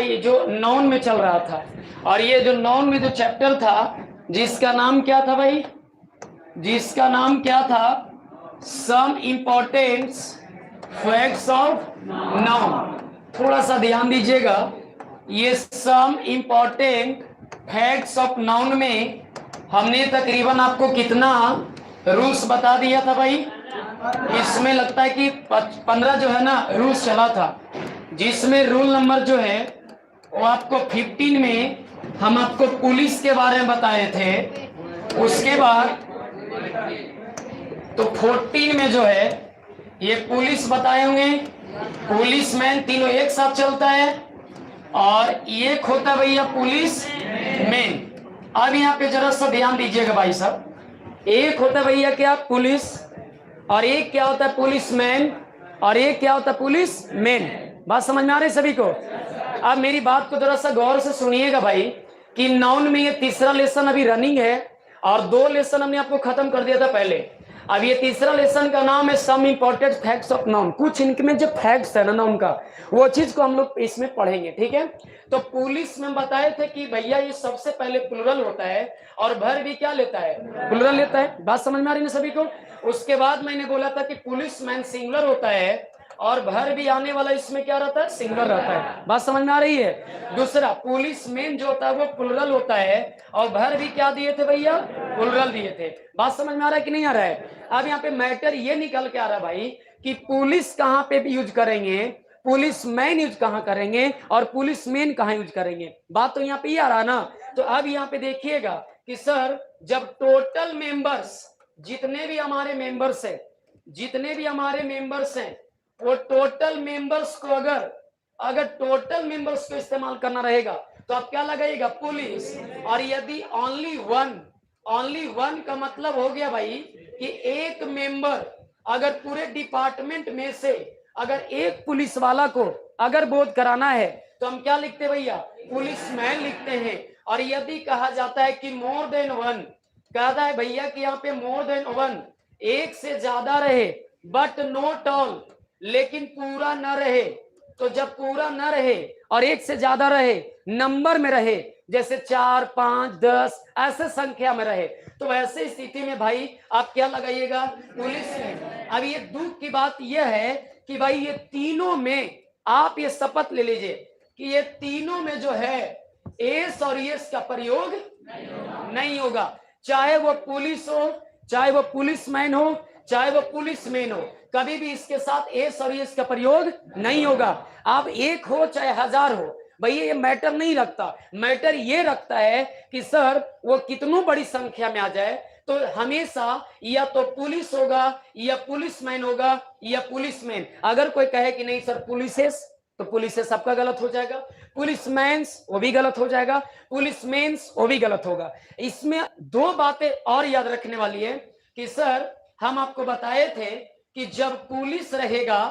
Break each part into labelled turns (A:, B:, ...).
A: भाई जो नाउन में चल रहा था, और ये जो नाउन में जो चैप्टर था जिसका नाम क्या था भाई, जिसका नाम क्या था, some importance facts of noun. थोड़ा सा ध्यान दीजिएगा, ये some important facts of noun में हमने तकरीबन आपको कितना रूल्स बता दिया था भाई। इसमें लगता है कि 15 जो है ना रूल्स चला था, जिसमें रूल नंबर जो है वो आपको 15 में हम आपको पुलिस के बारे में बताए थे। उसके बाद तो 14 में जो है ये पुलिस बताए होंगे, पुलिस मैन तीनों एक साथ चलता है, और ये होता भैया पुलिस मैन। अब यहाँ पे जरा सा ध्यान दीजिएगा भाई साहब, एक होता भैया क्या पुलिस, और एक क्या होता है पुलिस मैन, और एक क्या होता है पुलिस मैन। बात समझ में आ रही है सभी को? अब मेरी बात को जरा सा गौर से सुनिएगा भाई, कि नाउन में ये तीसरा लेसन अभी रनिंग है, और 2 लेसन हमने आपको खत्म कर दिया था पहले। अब ये तीसरा लेसन का नाम है some important facts of noun. कुछ इनमें जो फैक्ट्स है ना नाउन का, वो चीज को हम लोग इसमें पढ़ेंगे, ठीक है। तो पुलिस में बताए थे कि भैया ये सबसे पहले प्लुरल होता है, और भर भी क्या लेता है, प्लुरल लेता है। बात समझ में आ रही है सभी को? उसके बाद मैंने बोला था कि पुलिस मैन सिंगुलर होता है, और भर भी आने वाला इसमें क्या रहता है, सिंगुलर रहता है। बात समझ में आ रही है? दूसरा पुलिस मैन जो होता है वो प्लुरल होता है, और भर भी क्या दिए थे भैया, प्लुरल दिए थे। बात समझ में आ रहा है कि नहीं आ रहा है? अब यहाँ पे मैटर ये निकल के आ रहा है भाई कि पुलिस कहाँ पे भी यूज करेंगे, पुलिस मैन यूज कहाँ करेंगे, और पुलिस मैन कहाँ यूज करेंगे। बात तो यहाँ पे ही आ रहा ना। तो अब यहाँ पे देखिएगा कि सर जब टोटल मेंबर्स, जितने भी हमारे मेंबर्स हैं, जितने भी हमारे मेंबर्स हैं, वो टोटल मेंबर्स को अगर टोटल मेंबर्स को इस्तेमाल करना रहेगा तो आप क्या लगाइएगा, पुलिस। और यदि ओनली वन का मतलब हो गया भाई कि एक मेंबर, अगर पूरे डिपार्टमेंट में से अगर एक पुलिस वाला को अगर बोध कराना है तो हम क्या लिखते हैं भैया, पुलिस मैन लिखते हैं। और यदि कहा जाता है कि मोर देन वन, कहता है भैया कि यहाँ पे मोर देन वन, एक से ज्यादा रहे बट नॉट ऑल, लेकिन पूरा न रहे। तो जब पूरा न रहे और एक से ज्यादा रहे, नंबर में रहे, जैसे 4, 5, 10 ऐसे संख्या में रहे, तो वैसे स्थिति में भाई आप क्या लगाइएगा, पुलिस में। अब ये दुख की बात यह है कि भाई ये तीनों में आप ये शपथ ले लीजिए कि ये तीनों में जो है एस और एस का प्रयोग नहीं होगा। चाहे वो पुलिस हो, चाहे वो पुलिस मैन हो, चाहे वो पुलिस मैन हो, कभी भी इसके साथ एस और एस का प्रयोग नहीं होगा। आप एक हो चाहे 1000 हो, भैया ये मैटर नहीं रखता। मैटर ये रखता है कि सर वो कितनों बड़ी संख्या में आ जाए तो हमेशा या तो पुलिस होगा या पुलिस मैन होगा या पुलिस मैन। अगर कोई कहे कि नहीं सर पुलिसेस, तो पुलिस सबका गलत हो जाएगा, पुलिस मैन्स वो भी गलत हो जाएगा, पुलिस मेन्स वो भी गलत होगा। इसमें 2 बातें और याद रखने वाली है कि सर हम आपको बताए थे कि जब पुलिस रहेगा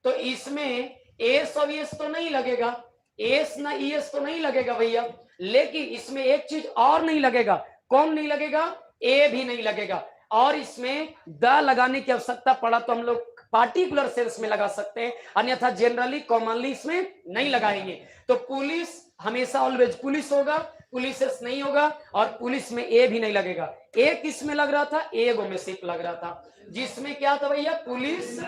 A: तो इसमें एस और एस तो नहीं लगेगा, एस ना ईएस तो नहीं लगेगा भैया, लेकिन इसमें एक चीज और नहीं लगेगा। कौन नहीं लगेगा, ए भी नहीं लगेगा। और इसमें द लगाने की आवश्यकता पड़ा तो हम लोग पार्टिकुलर सेंस में लगा सकते हैं, अन्यथा जनरली कॉमनली इसमें नहीं लगाएंगे। तो पुलिस हमेशा ऑलवेज पुलिस होगा, पुलिस नहीं होगा, और पुलिस में ए भी नहीं लगेगा। ए किस में लग रहा था, एगो में सिर्फ लग रहा था, जिसमें क्या था भैया, पुलिस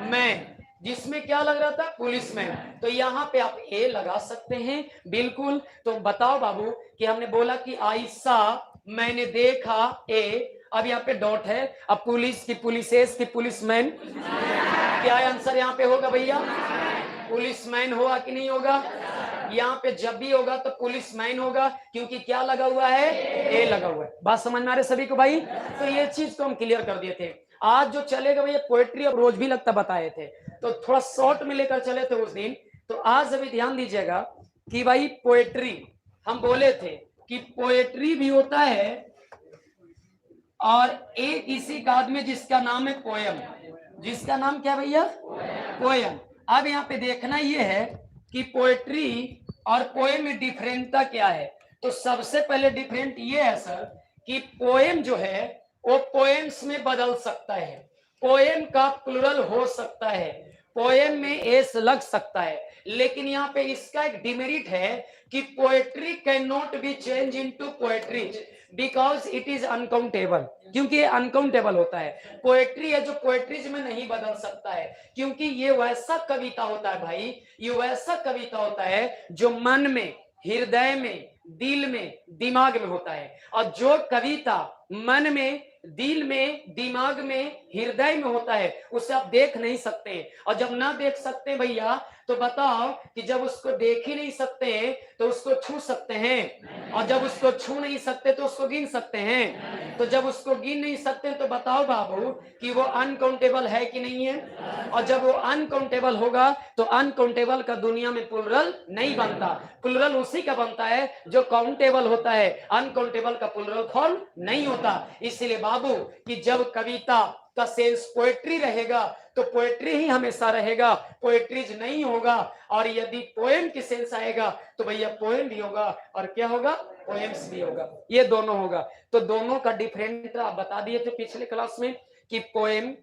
A: मैन, जिसमें क्या लग रहा था, पुलिस मैन। तो यहाँ पे आप ए लगा सकते हैं बिल्कुल। तो बताओ बाबू कि हमने बोला कि आयशा मैंने देखा ए, अब यहाँ पे डॉट है, अब पुलिस की पुलिसेस की पुलिसमैन, क्या आंसर यहाँ पे होगा भैया, पुलिसमैन होगा कि नहीं होगा? यहाँ पे जब भी होगा तो पुलिसमैन होगा, क्योंकि क्या लगा हुआ है, ए लगा हुआ है। बात समझ में आ रही सभी को भाई? तो ये चीज को हम क्लियर कर दिए थे। आज जो चलेगा भैया पोएट्री और रोज भी लगता बताए थे, तो थोड़ा शॉर्ट में लेकर चले थे उस दिन। तो आज अभी ध्यान दीजिएगा कि भाई पोएट्री हम बोले थे कि पोएट्री भी होता है, और एक इसी काद में जिसका नाम है पोयम। जिसका नाम क्या भैया, पोयम। अब यहाँ पे देखना ये है कि पोएट्री और पोएम में डिफरेंटता क्या है। तो सबसे पहले डिफरेंट ये है सर कि पोएम जो है वो पोएम्स में बदल सकता है, पोएम का प्लुरल हो सकता है, पोएम में एस लग सकता है, लेकिन यहाँ पे इसका एक डिमेरिट है कि poetry can not be change into poetries because it is uncountable, क्योंकि ये अनकाउंटेबल होता है। पोएट्री है जो पोएट्रीज में नहीं बदल सकता है, क्योंकि ये वैसा कविता होता है भाई, ये वैसा कविता होता है जो मन में, हृदय में, दिल में, दिमाग में होता है। और जो कविता मन में, दिल में, दिमाग में, हृदय में होता है उसे आप देख नहीं सकते। और जब ना देख सकते भैया तो बताओ कि जब उसको देख ही नहीं सकते तो उसको छू सकते हैं, और जब उसको छू नहीं सकते तो उसको गिन सकते हैं। तो जब उसको गिन नहीं सकते तो बताओ बाबू कि वो अनकाउंटेबल है कि नहीं है। और जब वो अनकाउंटेबल होगा तो अनकाउंटेबल का दुनिया में प्लुरल नहीं बनता, प्लुरल उसी का बनता है जो काउंटेबल होता है, अनकाउंटेबल का प्लुरल फॉर्म नहीं होता। इसीलिए बाबू कि जब कविता का सेंस पोएट्री रहेगा तो पोएट्री ही हमेशा रहेगा, पोएट्रीज नहीं होगा। और यदि पोएम की सेंस आएगा तो भैया पोएम भी होगा और क्या होगा, पोएम्स भी होगा, ये दोनों होगा। तो दोनों का डिफरेंट आप बता दिए थे पिछले क्लास में कि पोएम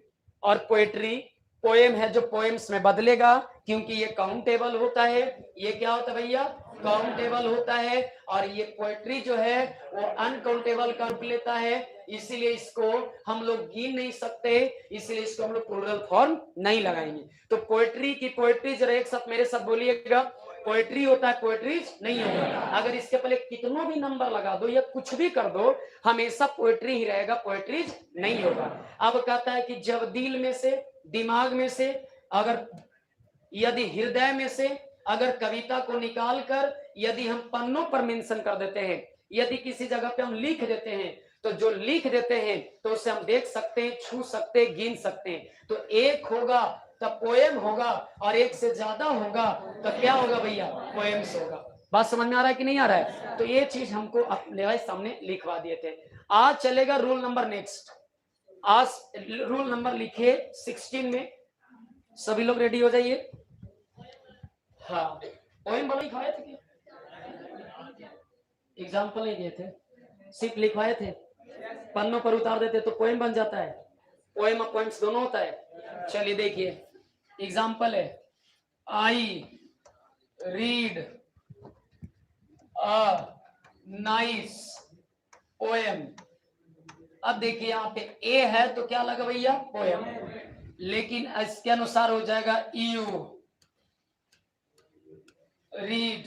A: और पोएट्री। पोएम है जो पोएम्स में बदलेगा क्योंकि ये काउंटेबल होता है, ये क्या होता है भैया, काउंटेबल होता है। और ये पोएट्री जो है वो अनकाउंटेबल का रूप लेता है, इसीलिए इसको हम लोग गिन नहीं सकते, इसलिए इसको हम लोग प्लुरल फॉर्म नहीं लगाएंगे। तो पोएट्री की पोएट्री जरा एक साथ मेरे साथ बोलिएगा, पोएट्री होता है, पोएट्रीज नहीं होगा। अगर इसके पहले कितनों भी नंबर लगा दो या कुछ भी कर दो, हमेशा पोएट्री ही रहेगा, पोएट्रीज नहीं होगा। अब कहता है कि जब दिल में से, दिमाग में से, अगर यदि हृदय में से अगर कविता को निकालकर यदि हम पन्नों पर मेंशन कर देते हैं, यदि किसी जगह पे हम लिख देते हैं, तो जो लिख देते हैं तो उसे हम देख सकते हैं, छू सकते हैं, गिन सकते हैं। तो एक होगा तब पोएम होगा, और एक से ज्यादा होगा तो क्या होगा भैया, पोएम्स होगा। बात समझ में आ रहा है कि नहीं आ रहा है? तो ये चीज हमको अपने सामने लिखवा दिए थे। आज चलेगा रूल नंबर नेक्स्ट। आज रूल नंबर लिखिए 16 में, सभी लोग रेडी हो जाइए। हाँ, पोएम बड़ा लिखवाए थे क्या? एग्जाम्पल नहीं दिए थे, सिर्फ लिखवाए थे, पन्नों पर उतार देते तो पोएम बन जाता है। पोएम और पोएम्स दोनों होता है। चलिए देखिए, एग्जाम्पल है, आई रीड अ नाइस पोएम। अब देखिए यहाँ पे ए है तो क्या लगा भैया, पोएम, लेकिन इसके अनुसार हो जाएगा यू रीड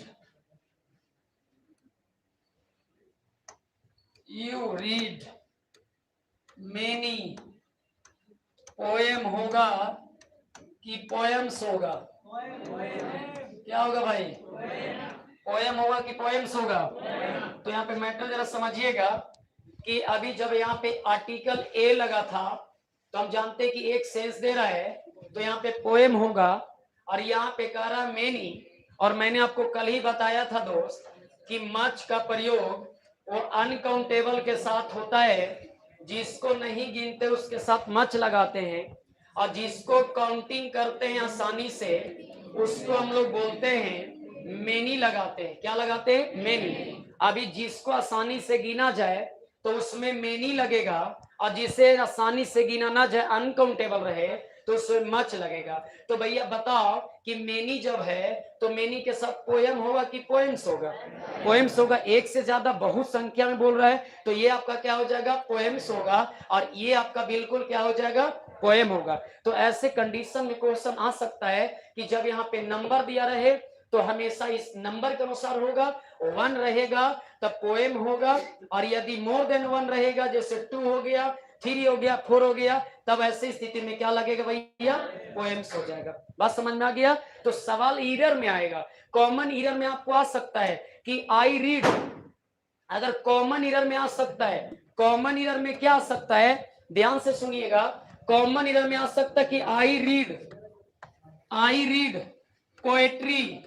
A: मेनी पोएम होगा कि पोएम्स होगा? क्या होगा भाई, पोएम होगा कि पोएम्स होगा? तो यहाँ पे मैटर जरा समझिएगा कि अभी जब यहाँ पे आर्टिकल ए लगा था तो हम जानते हैं कि एक सेंस दे रहा है, तो यहाँ पे पोएम होगा। और यहाँ पे कह रहा मेनी, और मैंने आपको कल ही बताया था दोस्त कि मच का प्रयोग वो अनकाउंटेबल के साथ होता है, जिसको नहीं गिनते उसके साथ मच लगाते हैं, और जिसको काउंटिंग करते हैं आसानी से उसको हम लोग बोलते हैं मेनी लगाते हैं। क्या लगाते हैं, मेनी। अभी जिसको आसानी से गिना जाए तो उसमें मेनी लगेगा, और जिसे आसानी से गिना ना जाए, अनकाउंटेबल रहे, तो उसमें मच लगेगा। तो भैया बताओ कि मेनी जब है तो मेनी के साथ पोएम होगा कि पोएम्स होगा? पोएम्स होगा। एक से ज्यादा बहुत संख्या में बोल रहा है तो ये आपका क्या हो जाएगा, पोएम्स होगा, और ये आपका बिल्कुल क्या हो जाएगा, पोएम होगा। तो ऐसे कंडीशन में क्वेश्चन आ सकता है कि जब यहाँ पे नंबर दिया रहे तो हमेशा इस नंबर के अनुसार होगा, 1 रहेगा तब पोएम होगा, और यदि मोर देन 1 रहेगा, जैसे 2 हो गया, 3 हो गया, 4 हो गया, तब ऐसी स्थिति में क्या लगेगा भैया, पोएम्स हो जाएगा। बात समझ में आ गया? तो सवाल ईरर में आएगा, कॉमन ईरर में आपको आ सकता है कि आई रीड, अगर कॉमन ईरर में आ सकता है, कॉमन ईरर में क्या आ सकता है, ध्यान से सुनिएगा, कॉमन ईरर में आ सकता है कि आई रीड पोएट्री।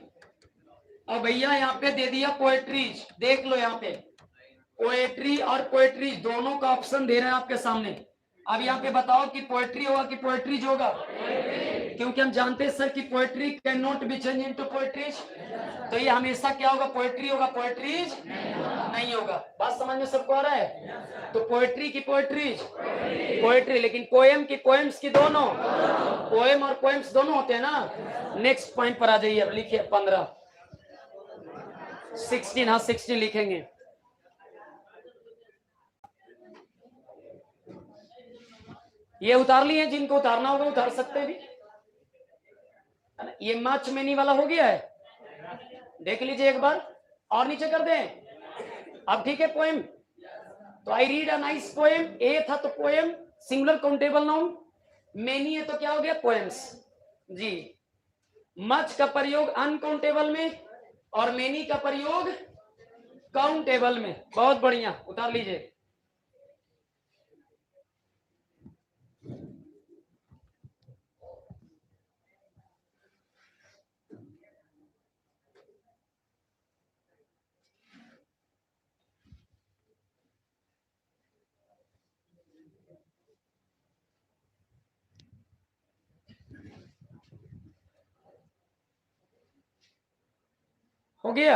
A: अब भैया यहाँ पे दे दिया पोएट्रीज, देख लो यहाँ पे पोएट्री और पोएट्रीज दोनों का ऑप्शन दे रहे हैं आपके सामने। अब यहाँ पे बताओ कि पोएट्री होगा कि पोएट्रीज होगा? क्योंकि हम जानते हैं सर कि poetry can not be change into poetries, तो ये हमेशा क्या होगा, पोएट्री होगा, पोएट्रीज नहीं होगा। बात समझ में सबको आ रहा है? तो पोएट्री की पोएट्रीज पोएट्री, लेकिन पोएम की पोएम्स की दोनों, पोएम और पोएम्स दोनों होते हैं ना। नेक्स्ट पॉइंट पर आ जाइए, अब लिखिए 15 16, हाँ 16 लिखेंगे। ये उतार लिए, जिनको उतारना होगा उतार सकते हैं भी। ये मच मेनी वाला हो गया है, देख लीजिए एक बार और नीचे कर दें। अब ठीक है, पोएम तो I read a nice poem, a था तो poem singular countable noun, many है तो क्या हो गया, पोएम्स जी। मच का प्रयोग अनकाउंटेबल में और मेनी का प्रयोग काउंटेबल में। बहुत बढ़िया, उतार लीजिए। हो गया,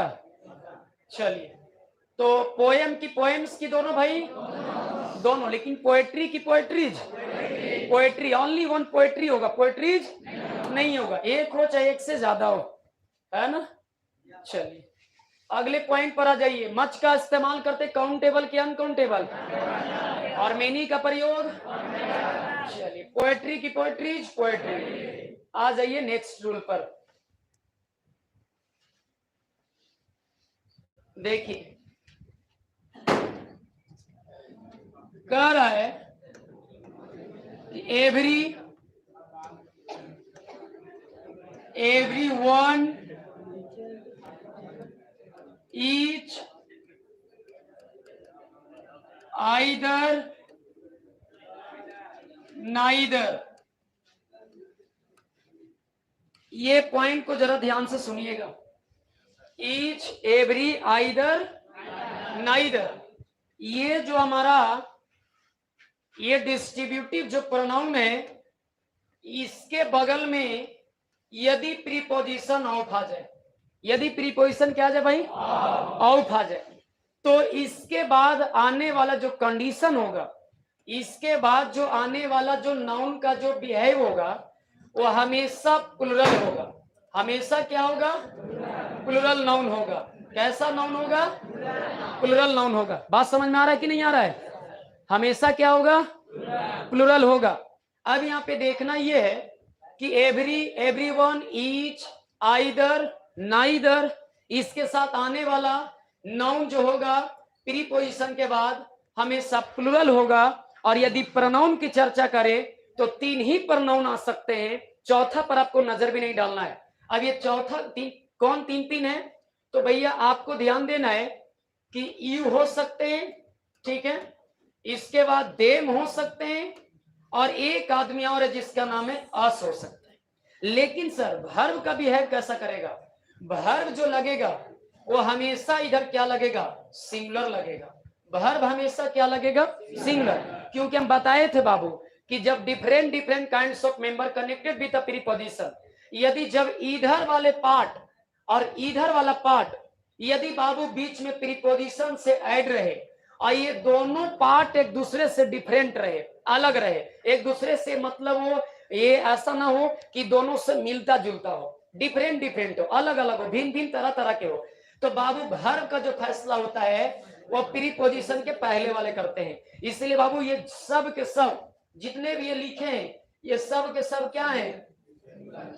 A: चलिए। तो पोएम की पोएम्स की दोनों भाई दोनों, लेकिन पोएट्री की poetries poetry only one poetry होगा, पोएट्रीज नहीं होगा। एक हो चाहे एक से ज्यादा हो, है ना। चलिए अगले पॉइंट पर आ जाइए। मच का इस्तेमाल करते काउंटेबल की अनकाउंटेबल, और मेनी का प्रयोग। चलिए पोएट्री की पोएट्रीज पोएट्री। आ जाइए नेक्स्ट रूल पर, देखिए कह रहा है every one each either neither. ये पॉइंट को जरा ध्यान से सुनिएगा। ईच, एवरी, आइदर, नाइदर, ये जो हमारा ये डिस्ट्रीब्यूटिव जो प्रोनाउन है, इसके बगल में यदि प्रीपोजिशन ऑफ आ जाए, यदि प्रीपोजिशन क्या आ जाए भाई, ऑफ आ जाए, तो इसके बाद आने वाला जो कंडीशन होगा, इसके बाद जो आने वाला जो नाउन का जो बिहेव होगा, वो हमेशा प्लुरल होगा। हमेशा क्या होगा, प्लुरल नाउन होगा। कैसा नाउन होगा, प्लुरल नाउन होगा। बात समझ में आ रहा है कि नहीं आ रहा है? हमेशा क्या होगा, प्लुरल होगा। अब यहाँ पे देखना ये है कि every, everyone, each, either, neither, इसके साथ आने वाला नाउन जो होगा प्रीपोजिशन के बाद हमेशा प्लुरल होगा। और यदि प्रोनाउन की चर्चा करें तो 3 ही प्रोनाउन आ सकते हैं, चौथा पर आपको नजर भी नहीं डालना है। अब ये चौथा कौन 3 है, तो भैया आपको ध्यान देना है कि यू हो सकते हैं, ठीक है, इसके बाद देम हो सकते हैं, और एक आदमी और है जिसका नाम है अस हो सकता है। लेकिन सर वर्ब का बिहेव कैसा करेगा, वर्ब जो लगेगा वो हमेशा इधर क्या लगेगा, सिंगुलर लगेगा। वर्ब हमेशा क्या लगेगा, सिंगुलर, क्योंकि हम बताए थे बाबू कि जब different kinds of member connected with the preposition, यदि जब इधर वाले पार्ट और इधर वाला पार्ट यदि बाबू बीच में प्रीपोजिशन से ऐड रहे और ये दोनों पार्ट एक दूसरे से डिफरेंट रहे, अलग रहे, एक दूसरे से मतलब वो ये ऐसा ना हो कि दोनों से मिलता जुलता हो, डिफरेंट हो, अलग अलग हो, भिन्न तरह के हो, तो बाबू वर्ब का जो फैसला होता है वो प्रीपोजिशन के पहले वाले करते हैं। इसलिए बाबू ये सब के सब जितने भी ये लिखे हैं, ये सब के सब क्या हैं,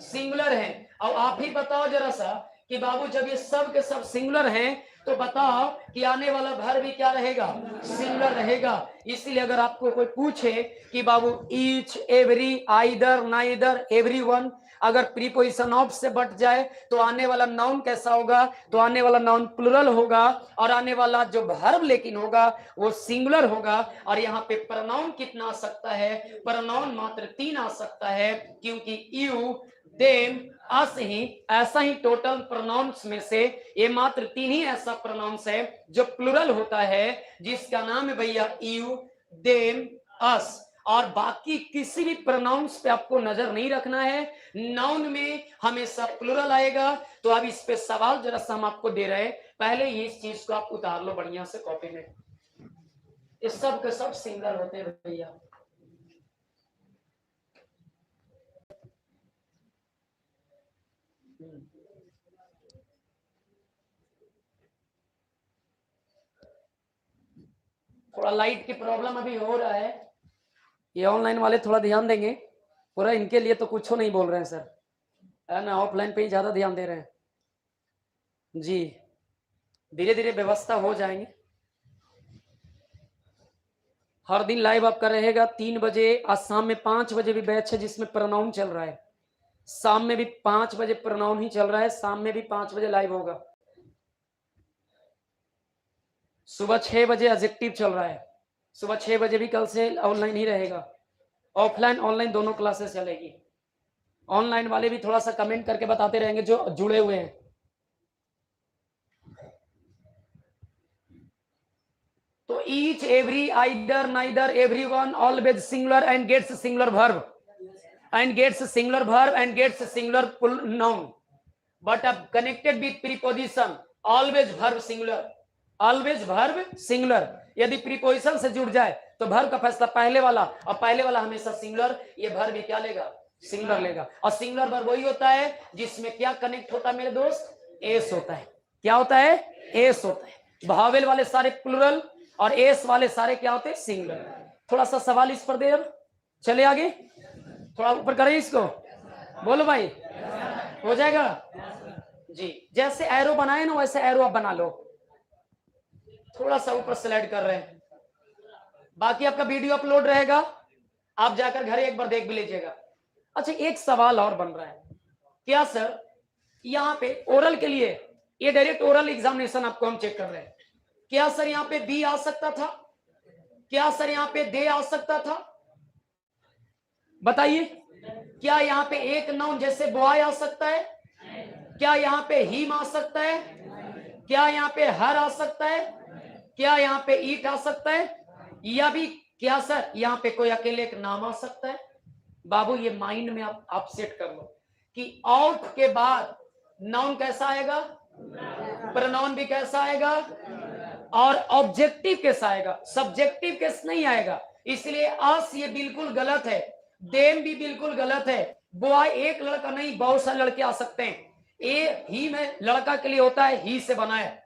A: सिंगुलर हैं। अब आप ही बताओ जरा सा कि बाबू जब ये सब के सब सिंगुलर हैं तो बताओ कि आने वाला वर्ब भी क्या रहेगा, सिंगुलर रहेगा। इसलिए अगर आपको कोई पूछे कि बाबू each, every, either, neither, everyone, अगर प्रीपोजिशन ऑफ से बट जाए तो आने वाला नाउन कैसा होगा, तो आने वाला नाउन प्लुरल होगा, और आने वाला जो वर्ब लेकिन होगा वो सिंगुलर होगा। और यहाँ पे प्रोनाउन कितना आ सकता है, प्रोनाउन मात्र 3 आ सकता है, क्योंकि यू, देम, अस ही, ऐसा ही टोटल प्रोनाउंस में से ये मात्र 3 ही ऐसा प्रोनाउंस है जो प्लुरल होता है, जिसका नाम है भैया यू, देम, अस। और बाकी किसी भी प्रोनाउंस पे आपको नजर नहीं रखना है। नाउन में हमेशा प्लुरल आएगा। तो अब इस पे सवाल जरा सा हम आपको दे रहे हैं, पहले इस चीज को आप उतार लो बढ़िया से कॉपी में। इस सब के सब सिंगल होते हैं भैया। थोड़ा लाइट की प्रॉब्लम अभी हो रहा है, ये ऑनलाइन वाले थोड़ा ध्यान देंगे। पूरा इनके लिए तो कुछ नहीं बोल रहे हैं सर, है ना, ऑफलाइन पे ही ज्यादा ध्यान दे रहे हैं जी। धीरे धीरे व्यवस्था हो जाएंगे। हर दिन लाइव आपका रहेगा 3 बजे, आज शाम में 5 बजे भी बैच है जिसमें प्रोनाउन चल रहा है। शाम में भी 5 बजे प्रोनाउन ही चल रहा है, शाम में भी 5 बजे लाइव होगा। सुबह 6 बजे एडजेक्टिव चल रहा है, सुबह 6 बजे भी कल से ऑनलाइन ही रहेगा। ऑफलाइन ऑनलाइन दोनों क्लासेस चलेगी। ऑनलाइन वाले भी थोड़ा सा कमेंट करके बताते रहेंगे जो जुड़े हुए हैं। तो each, every, either, neither, everyone, always singular and gets singular verb and gets singular verb and gets singular noun, but अब connected with preposition, always verb singular, always verb singular। यदि preposition से जुड़ जाए तो verb का फैसला पहले वाला, और पहले वाला हमेशा singular, ये verb भी क्या लेगा, singular लेगा। और singular verb वही होता है जिसमें क्या कनेक्ट होता है मेरे दोस्त, एस होता है। क्या होता है, एस होता है। भावेल वाले सारे प्लुरल और एस वाले सारे क्या होते हैं, सिंगुलर। थोड़ा सा सवाल इस पर दे, चले आगे, थोड़ा ऊपर करें इसको, बोलो भाई, हो जाएगा जी। जैसे एरो बनाए ना वैसे एरो आप बना लो, थोड़ा सा ऊपर स्लाइड कर रहे हैं। बाकी आपका वीडियो अपलोड रहेगा, आप जाकर घर एक बार देख भी लीजिएगा। अच्छा, एक सवाल और बन रहा है, क्या सर यहाँ पे ओरल के लिए, ये डायरेक्ट ओरल एग्जामिनेशन आपको हम चेक कर रहे हैं, क्या सर यहाँ पे बी आ सकता था, क्या सर यहाँ पे दे आ सकता था, बताइए। क्या यहाँ पे एक नाउन जैसे बॉय आ सकता है, क्या यहाँ पे हिम आ सकता है, क्या यहाँ पे हर आ सकता है, क्या यहाँ पे ईट आ सकता है, या भी क्या सर यहाँ पे कोई अकेले एक नाम आ सकता है। बाबू ये माइंड में आप सेट कर लो कि ऑफ के बाद नाउन कैसा आएगा, प्रोनाउन भी कैसा आएगा, और ऑब्जेक्टिव कैसा आएगा, सब्जेक्टिव केस नहीं आएगा। इसलिए अस ये बिल्कुल गलत है, देम भी बिल्कुल गलत है। बॉय एक लड़का नहीं, बहुत सारे लड़के आ सकते हैं। ए ही में लड़का के लिए होता है ही से बना है,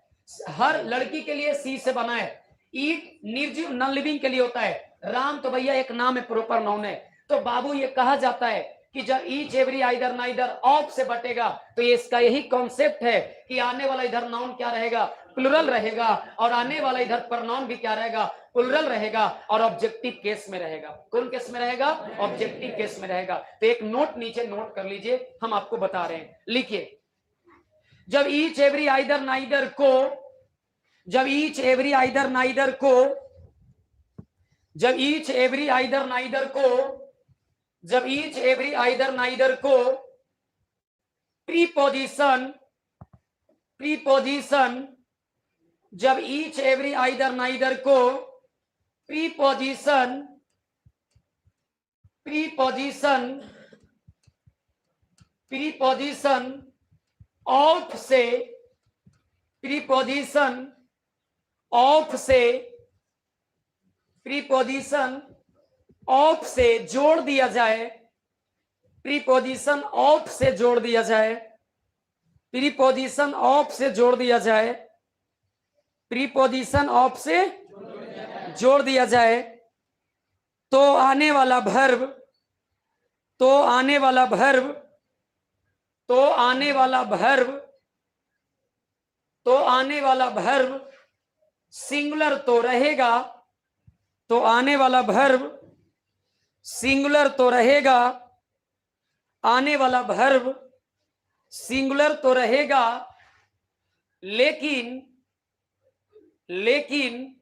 A: हर लड़की के लिए सी से बना है, ईट निर्जीव नॉन लिविंग के लिए होता है, राम तो भैया एक नाम है, प्रॉपर नाउन है। तो बाबू ये कहा जाता है कि जब each, every, either, neither, of से बटेगा तो ये इसका यही कॉन्सेप्ट है कि आने वाला इधर नाउन क्या रहेगा, प्लुरल रहेगा, और आने वाला इधर प्रोनाउन भी क्या रहेगा, प्लुरल रहेगा, और ऑब्जेक्टिव केस में रहेगा। कौन केस में रहेगा, ऑब्जेक्टिव केस में रहेगा। तो एक नोट नीचे नोट कर लीजिए, हम आपको बता रहे हैं, लिखिए। जब ईच, एवरी, आइदर, नाइदर को, जब ईच, एवरी, आइदर, नाइदर को, जब ईच, एवरी, आइदर, नाइदर को, जब ईच, एवरी, आइदर, नाइदर को प्रीपोजिशन, प्रीपोजिशन, जब ईच, एवरी, आइदर, नाइदर को प्रीपोजिशन, प्रीपोजिशन, प्रीपोजिशन ऑफ से, प्रीपोजिशन ऑफ से, प्रीपोजिशन ऑफ से जोड़ दिया जाए, प्रीपोजिशन ऑफ से जोड़ दिया जाए, प्रीपोजिशन ऑफ से जोड़ दिया जाए, प्रीपोजिशन ऑफ से जोड़ दिया जाए, तो आने वाला वर्ब, तो आने वाला वर्ब, तो आने वाला वर्ब, तो आने वाला वर्ब सिंगुलर तो रहेगा, तो आने वाला वर्ब सिंगुलर तो रहेगा, आने वाला वर्ब सिंगुलर तो रहेगा, लेकिन, लेकिन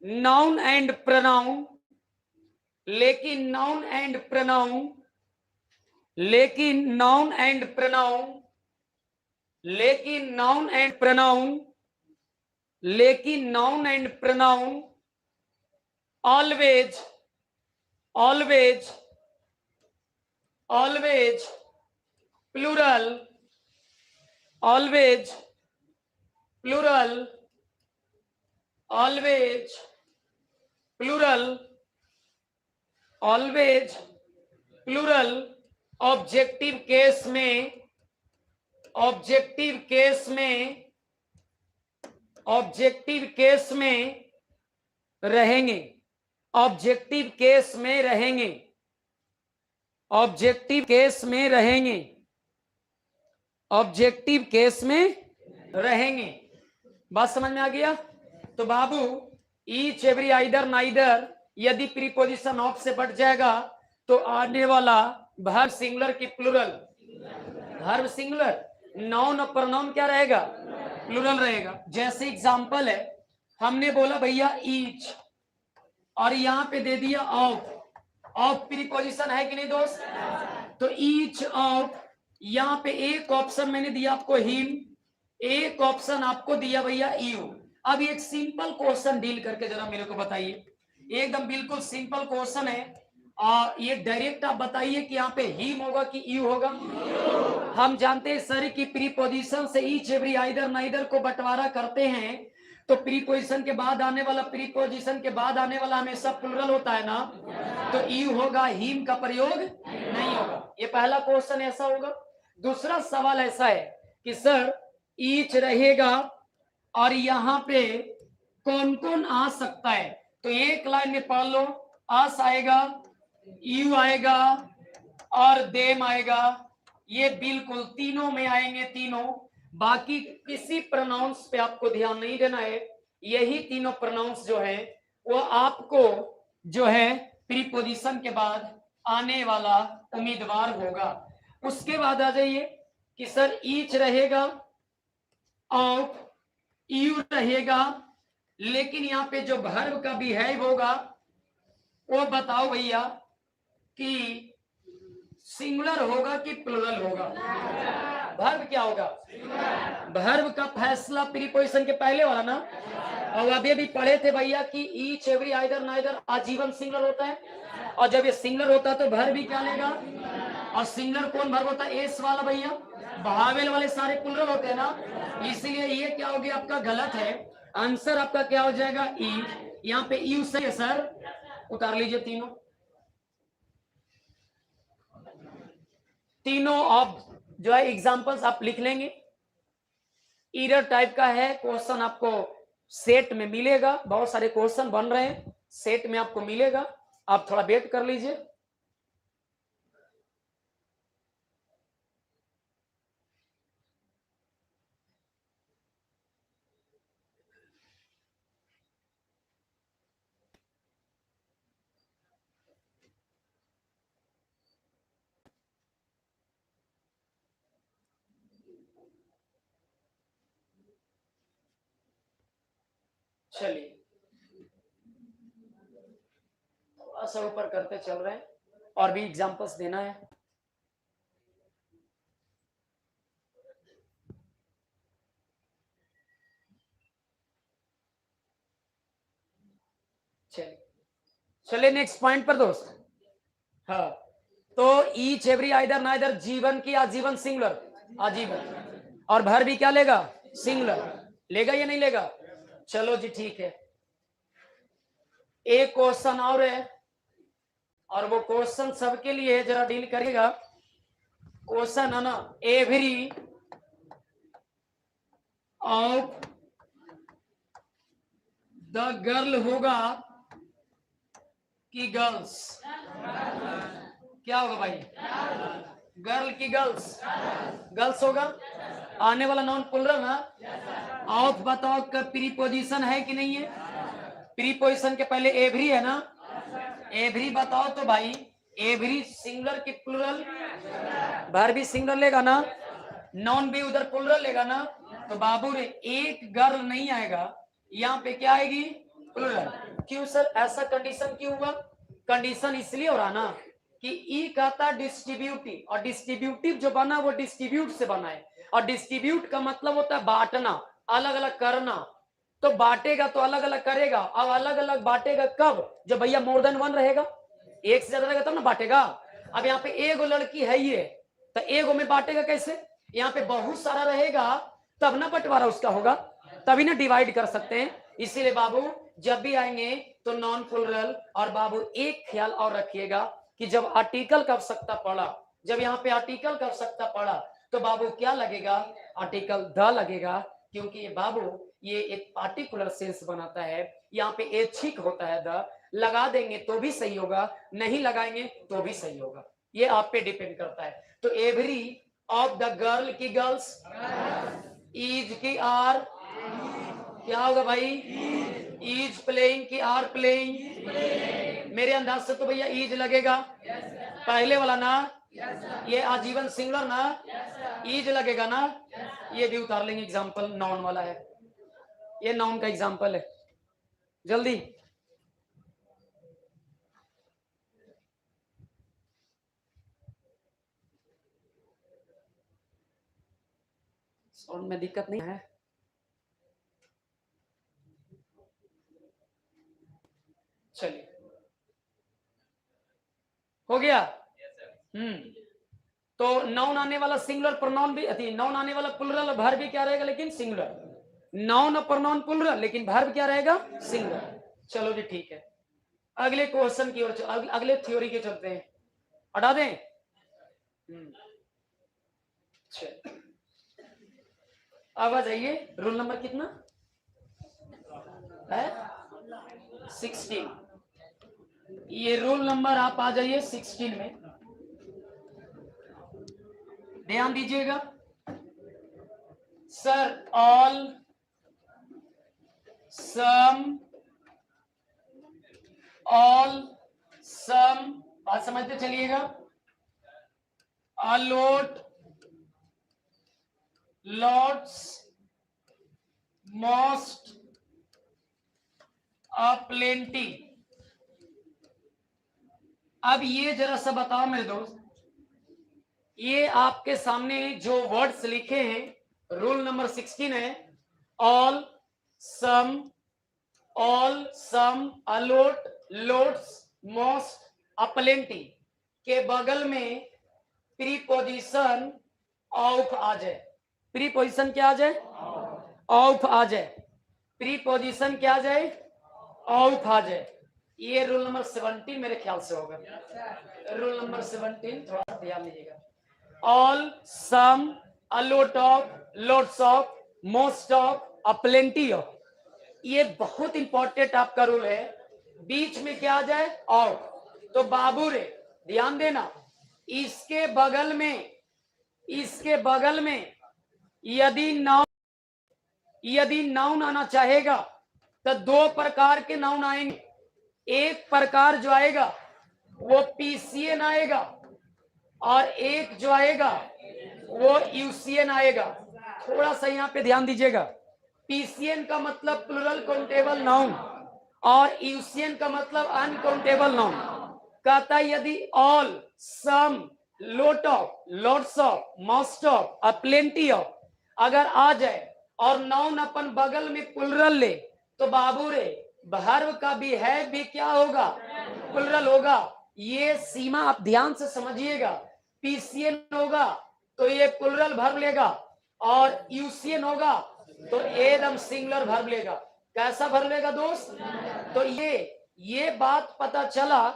A: नाउन एंड प्रोनाउन, लेकिन नाउन एंड प्रोनाउन, लेकिन नाउन एंड प्रोनाउन, लेकिन नाउन एंड प्रोनाउन, लेकिन noun and pronoun always, always, always plural, always plural, always plural, always plural. Objective case में, ऑब्जेक्टिव केस में, ऑब्जेक्टिव केस में रहेंगे, objective case में रहेंगे, ऑब्जेक्टिव केस में रहेंगे, ऑब्जेक्टिव केस में रहेंगे। बात समझ में आ गया? तो बाबू ईच एवरी आइदर नाइदर यदि प्रीपोजिशन ऑफ से बढ़ जाएगा तो आने वाला वर्ब सिंगुलर की प्लूरल, वर्ब सिंगुलर, नाउन और प्रोनाउन क्या रहेगा? प्लूरल रहेगा। जैसे एग्जांपल है, हमने बोला भैया ईच और यहां पे दे दिया ऑफ, ऑफ प्रीपोजिशन है कि नहीं दोस्त? तो ईच ऑफ, यहां पे एक ऑप्शन मैंने दिया आपको हिम, एक ऑप्शन आपको दिया भैया यू। अब एक सिंपल क्वेश्चन डील करके जरा मेरे को बताइए, एकदम बिल्कुल सिंपल क्वेश्चन है और ये डायरेक्ट आप बताइए कि यहाँ पे हिम होगा कि यू होगा? हम जानते हैं सर की प्रीपोजिशन से ईच एवरी आइदर नाइदर को बंटवारा करते हैं, तो प्रीपोजिशन के बाद आने वाला, प्रीपोजिशन के बाद आने वाला हमेशा प्लूरल होता है ना, तो यू होगा, हिम का प्रयोग नहीं होगा। ये पहला क्वेश्चन ऐसा होगा। दूसरा सवाल ऐसा है कि सर ईच रहेगा और यहाँ पे कौन कौन आ सकता है? तो एक लाइन में पढ़ लो, आस आएगा, यू आएगा और देम आएगा, ये बिल्कुल तीनों में आएंगे, तीनों। बाकी किसी प्रोनाउंस पे आपको ध्यान नहीं देना है, यही तीनों प्रोनाउंस जो है वो आपको जो है प्रीपोजिशन के बाद आने वाला उम्मीदवार होगा। उसके बाद आ जाइए कि सर ईच रहेगा, ऑफ, यू रहेगा, लेकिन यहाँ पे जो वर्ब का बिहेव होगा वो बताओ भैया कि सिंगुलर होगा कि प्लूरल होगा? वर्ब क्या होगा? वर्ब का फैसला प्रीपोजिशन के पहले वाला ना। और अभी भी पढ़े थे भैया कि ईच एवरी आइदर नाइदर आजीवन सिंगुलर होता है, और जब ये सिंगुलर होता है तो वर्ब भी क्या लेगा? और सिंगुलर कौन वर्ब होता है? एस वाला भैया, भावेल वाले सारे प्लूरल होते हैं ना, इसलिए ये क्या हो गया आपका? गलत है। आंसर आपका क्या हो जाएगा? ई। यहाँ पे यू सही है सर, उतार लीजिए तीनों, तीनों आप जो है एग्जांपल्स आप लिख लेंगे। ईरर टाइप का है क्वेश्चन, आपको सेट में मिलेगा, बहुत सारे क्वेश्चन बन रहे हैं, सेट में आपको मिलेगा, आप थोड़ा वेट कर लीजिए। चलिए थोड़ा सा ऊपर करते चल रहे हैं, और भी एग्जांपल्स देना है। चलिए चलिए नेक्स्ट पॉइंट पर दोस्त। हाँ, तो ईच एवरी आइदर नाइदर जीवन की आजीवन सिंगुलर, आजीवन, और भर भी क्या लेगा? सिंगुलर लेगा या नहीं लेगा? चलो जी ठीक है। एक क्वेश्चन और है, और वो क्वेश्चन सबके लिए जरा डील करेगा। क्वेश्चन है ना, एवरी ऑफ द गर्ल होगा कि गर्ल्स? क्या होगा भाई? गर्ल की गर्ल्स? गर्ल्स होगा। आने वाला नाउन प्लूरल ना। ऑफ बताओ का प्रीपोजिशन है कि नहीं है? प्रीपोजिशन के पहले एवरी है ना, एवरी बताओ तो भाई एवरी सिंगुलर की प्लूरल, वर्ब भी सिंगुलर लेगा ना, नाउन भी उधर प्लूरल लेगा ना, तो बाबू रे एक गर्ल नहीं आएगा, यहाँ पे क्या आएगी? प्लूरल। क्यों सर ऐसा कंडीशन क्यों हुआ? कंडीशन इसलिए हो रहा ना कि ई कहता डिस्ट्रीब्यूटिव, और डिस्ट्रीब्यूटिव जो बना वो डिस्ट्रीब्यूट से बना है, और डिस्ट्रीब्यूट का मतलब होता है बांटना, अलग अलग करना। तो बांटेगा तो अलग अलग करेगा, अब अलग अलग बांटेगा कब? जब भैया मोर देन वन रहेगा, एक से ज्यादा रहेगा तब ना बांटेगा। अब यहाँ पे एगो लड़की है ये, तो एगो में बांटेगा कैसे? यहाँ पे बहुत सारा रहेगा तब ना बंटवारा उसका होगा, तभी ना डिवाइड कर सकते हैं। इसीलिए बाबू जब भी आएंगे तो नॉन प्लूरल। और बाबू एक ख्याल और रखिएगा कि जब आर्टिकल का आवश्यकता पड़ा, जब यहाँ पे आर्टिकल का आवश्यकता पड़ा तो बाबू क्या लगेगा? आर्टिकल द लगेगा, क्योंकि ये बाबू ये एक पार्टिकुलर सेंस बनाता है। यहाँ पे ऐच्छिक होता है द, लगा देंगे तो भी सही होगा, नहीं लगाएंगे तो भी सही होगा, ये आप पे डिपेंड करता है। तो एवरी ऑफ द गर्ल की गर्ल्स, इज की आर, क्या होगा भाई? इज प्लेइंग की आर प्लेइंग। मेरे अंदाज से तो भैया इज लगेगा, पहले वाला ना, ये आजीवन सिंगुलर ना, इज लगेगा ना। ये भी उतार लेंगे, एग्जाम्पल नाउन वाला है, ये नाउन का एग्जाम्पल है। जल्दी साउंड में दिक्कत नहीं है? चलिए हो गया। तो नाउन आने वाला सिंगुलर, प्रोनाउन भी, नाउन आने वाला प्लूरल, वर्ब भी क्या रहेगा लेकिन सिंगुलर। नाउन और प्रोनाउन प्लूरल, लेकिन वर्ब क्या रहेगा? सिंगुलर। चलो जी ठीक है, अगले क्वेश्चन की ओर, अगले थ्योरी के चलते हैं। हटा दें? अब आ जाइए, रूल नंबर कितना है? 16। ये रूल नंबर आप आ जाइए 16 में, ध्यान दीजिएगा। सर ऑल सम बात समझते चलिएगा। A lot, lots, most, plenty. अब ये जरा सा बताओ मेरे दोस्त, ये आपके सामने जो वर्ड्स लिखे हैं, रूल नंबर 16 है। All some, a lot, lotus, most, plenty के बगल में प्रीपोजिशन ऑफ आ जाए। प्रीपोजिशन क्या आ जाए? ऑफ आ जाए। प्रीपोजिशन क्या आ जाए? ऑफ आ जाए। ये रूल नंबर 17 मेरे ख्याल से होगा। रूल नंबर 17 थोड़ा ध्यान दीजिएगा। All some, a lot of, lots of, most of, plenty of, ये बहुत इंपॉर्टेंट आपका रूल है। बीच में क्या आ जाए? ऑफ। तो बाबू रे ध्यान देना, इसके बगल में यदि नाउन आना चाहेगा तो दो प्रकार के नाउन आएंगे। एक प्रकार जो आएगा वो पीसीएन आएगा, और एक जो आएगा वो यूसीएन आएगा। थोड़ा सा यहाँ पे ध्यान दीजिएगा। पीसीएन का मतलब प्लूरल काउंटेबल नाउन, और यूसीएन का मतलब अनकाउंटेबल नाउन। कहता यदि all some, lot of, lots of, most of, plenty of अगर आ जाए और नाउन अपन बगल में प्लूरल ले, तो बाबू रे वर्ब का भी है भी क्या होगा? प्लूरल होगा। ये सीमा आप ध्यान से समझिएगा। पीसीएन होगा तो ये प्लूरल वर्ब लेगा, और यूसीएन होगा तो एकदम सिंगुलर वर्ब लेगा। कैसा वर्ब लेगा दोस्त? तो ये बात पता चला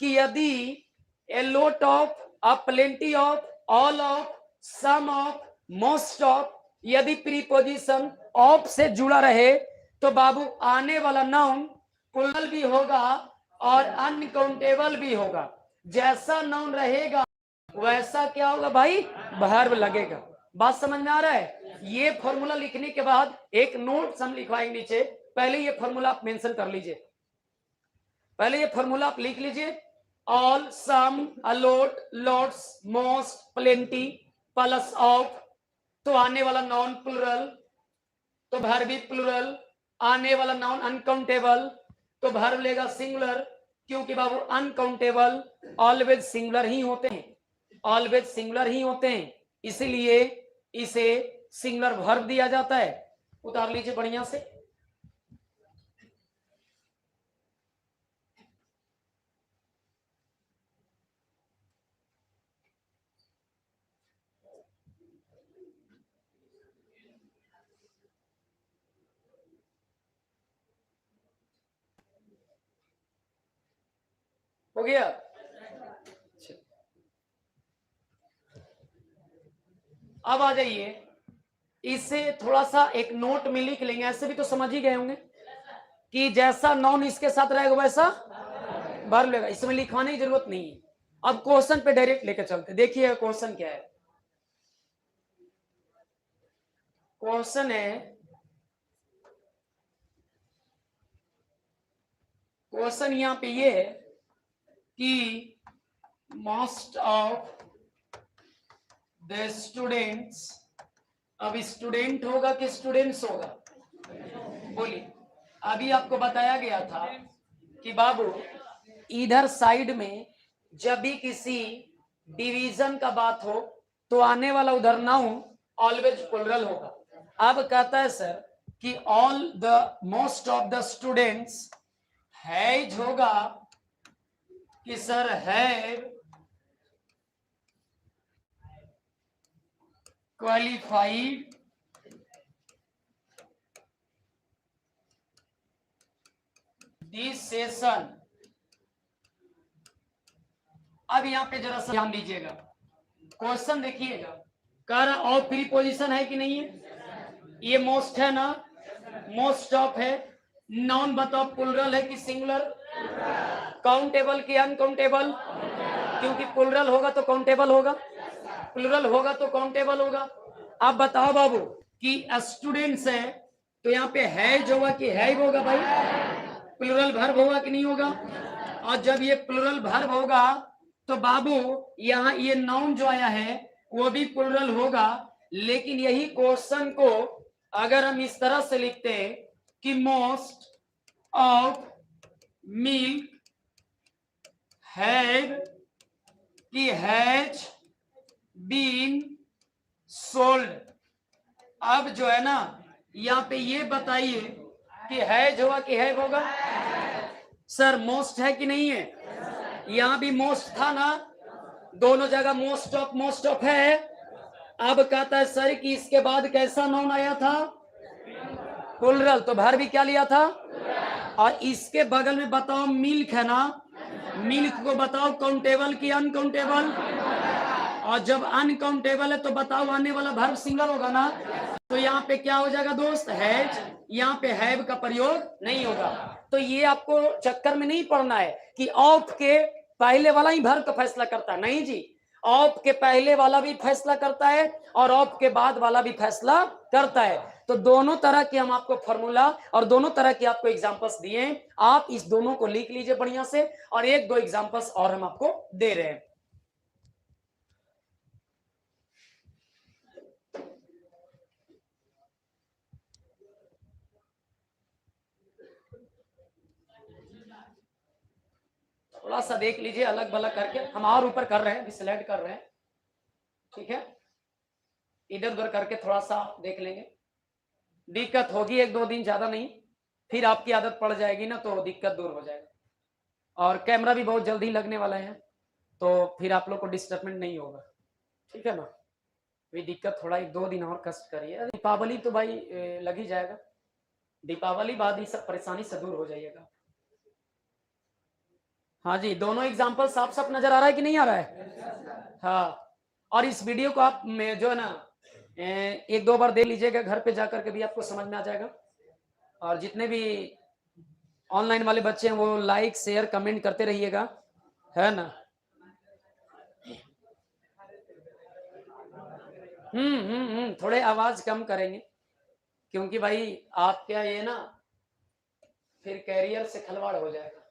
A: कि यदि a lot of, plenty of, all of, some of, most of यदि प्रीपोजिशन ऑफ से जुड़ा रहे तो बाबू आने वाला नाउन प्लूरल भी होगा और अनकाउंटेबल भी होगा। जैसा नाउन रहेगा वैसा क्या होगा भाई? वर्ब लगेगा। बात समझ में आ रहा है? ये फॉर्मूला लिखने के बाद एक नोट हम लिखवाएंगे नीचे, पहले ये फॉर्मूला आप मेंशन कर लीजिए, पहले ये फॉर्मूला आप लिख लीजिए। All some, a lot, lots, most, plenty plus of, तो आने वाला नाउन प्लूरल तो वर्ब भी प्लूरल, आने वाला नाउन अनकाउंटेबल तो वर्ब लेगा सिंगुलर, क्योंकि बाबू अनकाउंटेबल ऑलवेज सिंगुलर ही होते हैं, ऑलवेज सिंगुलर ही होते हैं, इसलिए इसे सिंगुलर वर्ब दिया जाता है। उतार लीजिए बढ़िया से। हो गया। अब आ जाइए, इसे थोड़ा सा एक नोट में लिख लेंगे, ऐसे भी तो समझ ही गए होंगे कि जैसा नाउन इसके साथ रहेगा वैसा वर्ब लेगा, इसमें लिखवाने की जरूरत नहीं है। अब क्वेश्चन पे डायरेक्ट लेकर चलते, देखिए क्वेश्चन क्या है। क्वेश्चन है, क्वेश्चन यहां पे ये है कि मोस्ट ऑफ द स्टूडेंट्स, अब स्टूडेंट होगा कि स्टूडेंट्स होगा, बोलिए। अभी आपको बताया गया था कि बाबू इधर साइड में जब भी किसी डिवीजन का बात हो तो आने वाला उधर नाउन ऑलवेज प्लुरल होगा। अब कहता है सर कि all the most of the students has होगा कि sir have qualified this session. अब यहां पे जरा सा ध्यान दीजिएगा, क्वेश्चन देखिएगा, कह रहा ऑफ प्रीपोजिशन है कि नहीं है, ये मोस्ट है ना, मोस्ट ऑफ है, नाउन बताओ प्लुरल है कि सिंगुलर, काउंटेबल कि अनकाउंटेबल, क्योंकि प्लुरल होगा तो काउंटेबल होगा, प्लुरल होगा तो काउंटेबल होगा। अब बताओ बाबू कि स्टूडेंट्स है तो यहाँ पे हैज होगा कि हैव होगा भाई, प्लुरल वर्ब होगा कि नहीं होगा, और जब ये प्लुरल वर्ब होगा तो बाबू यहाँ ये नाउन जो आया है वो भी प्लुरल होगा। लेकिन यही क्वेश्चन को अगर हम इस तरह से लिखते हैं कि मोस्ट ऑफ मिल्क हैव कि हैज बीन सोल्ड, अब जो है ना यहाँ पे ये बताइए कि हैज होगा कि हैव होगा, सर मोस्ट है कि नहीं है, यहाँ भी मोस्ट था ना, दोनों जगह मोस्ट ऑफ है। अब कहता है सर कि इसके बाद कैसा नाउन आया था, प्लुरल, तो भर भी क्या लिया था, और इसके बगल में बताओ मिल्क है ना, मिल्क को बताओ काउंटेबल कि अनकाउंटेबल, और जब अनकाउंटेबल है तो बताओ आने वाला वर्ब सिंगल होगा ना, तो यहाँ पे क्या हो जाएगा दोस्त, हैज, यहाँ पे हैव का प्रयोग नहीं होगा। तो ये आपको चक्कर में नहीं पड़ना है कि ऑफ के पहले वाला ही वर्ब का फैसला करता है, नहीं जी, ऑफ के पहले वाला भी फैसला करता है और ऑफ के बाद वाला भी फैसला करता है। तो दोनों तरह के हम आपको फॉर्मूला और दोनों तरह के आपको एग्जांपल्स दिए हैं, आप इस दोनों को लिख लीजिए बढ़िया से, और एक दो एग्जांपल्स और हम आपको दे रहे हैं। थोड़ा सा देख लीजिए अलग बलग करके, हम और ऊपर कर रहे हैं, स्लाइड कर रहे हैं, ठीक है, इधर उधर करके थोड़ा सा देख लेंगे। दिक्कत होगी एक दो दिन, ज्यादा नहीं, फिर आपकी आदत पड़ जाएगी ना तो दिक्कत दूर हो जाएगा। और कैमरा भी बहुत जल्दी लगने वाला है तो फिर आप लोग को डिस्टर्बमेंट नहीं होगा, ठीक है ना। भी दिक्कत थोड़ा एक दो दिन और कष्ट करिए, दीपावली तो भाई लग ही जाएगा, दीपावली बाद ही सब परेशानी से दूर हो जाइएगा। हाँ जी, दोनों एग्जाम्पल साफ साफ नजर आ रहा है कि नहीं आ रहा है, हाँ। और इस वीडियो को आप जो है ना एक दो बार देख लीजिएगा, घर पे जाकर के भी आपको समझ में आ जाएगा। और जितने भी ऑनलाइन वाले बच्चे हैं वो लाइक शेयर कमेंट करते रहिएगा, है ना। थोड़े आवाज कम करेंगे क्योंकि भाई आप क्या ये ना फिर कैरियर से खिलवाड़ हो जाएगा।